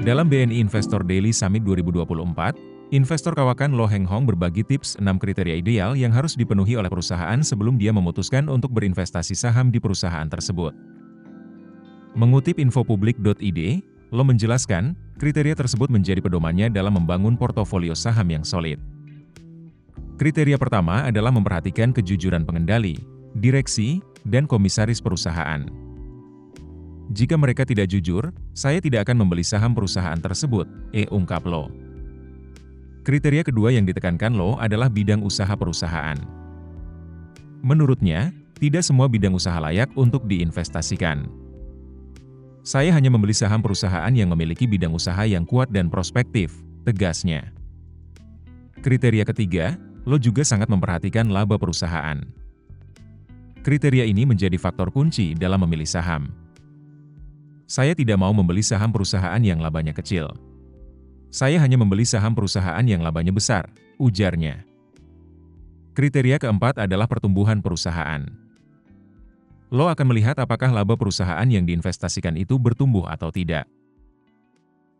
Dalam BNI Investor Daily Summit 2024, investor kawakan Lo Heng Hong berbagi tips 6 kriteria ideal yang harus dipenuhi oleh perusahaan sebelum dia memutuskan untuk berinvestasi saham di perusahaan tersebut. Mengutip infopublik.id, Lo menjelaskan, kriteria tersebut menjadi pedomannya dalam membangun portofolio saham yang solid. Kriteria pertama adalah memperhatikan kejujuran pengendali, direksi, dan komisaris perusahaan. Jika mereka tidak jujur, saya tidak akan membeli saham perusahaan tersebut, ungkap Lo. Kriteria kedua yang ditekankan Lo adalah bidang usaha perusahaan. Menurutnya, tidak semua bidang usaha layak untuk diinvestasikan. Saya hanya membeli saham perusahaan yang memiliki bidang usaha yang kuat dan prospektif, tegasnya. Kriteria ketiga, Lo juga sangat memperhatikan laba perusahaan. Kriteria ini menjadi faktor kunci dalam memilih saham. Saya tidak mau membeli saham perusahaan yang labanya kecil. Saya hanya membeli saham perusahaan yang labanya besar, ujarnya. Kriteria keempat adalah pertumbuhan perusahaan. Lo akan melihat apakah laba perusahaan yang diinvestasikan itu bertumbuh atau tidak.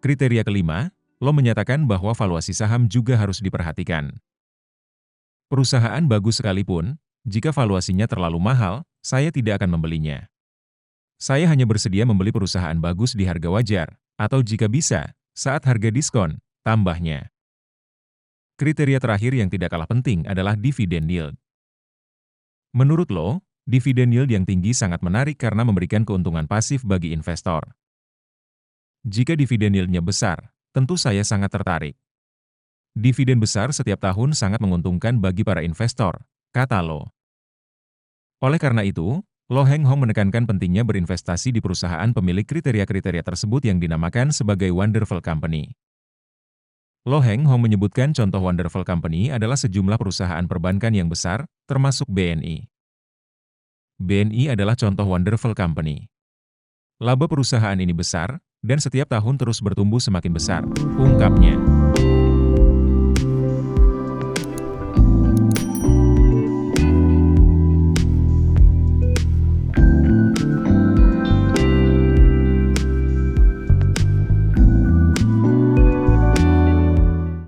Kriteria kelima, Lo menyatakan bahwa valuasi saham juga harus diperhatikan. Perusahaan bagus sekalipun, jika valuasinya terlalu mahal, saya tidak akan membelinya. Saya hanya bersedia membeli perusahaan bagus di harga wajar, atau jika bisa, saat harga diskon, tambahnya. Kriteria terakhir yang tidak kalah penting adalah dividend yield. Menurut Lo, dividend yield yang tinggi sangat menarik karena memberikan keuntungan pasif bagi investor. Jika dividen yield-nya besar, tentu saya sangat tertarik. Dividen besar setiap tahun sangat menguntungkan bagi para investor, kata Lo. Oleh karena itu, Lo Heng Hong menekankan pentingnya berinvestasi di perusahaan pemilik kriteria-kriteria tersebut yang dinamakan sebagai Wonderful Company. Lo Heng Hong menyebutkan contoh Wonderful Company adalah sejumlah perusahaan perbankan yang besar, termasuk BNI. BNI adalah contoh Wonderful Company. Laba perusahaan ini besar, dan setiap tahun terus bertumbuh semakin besar, ungkapnya.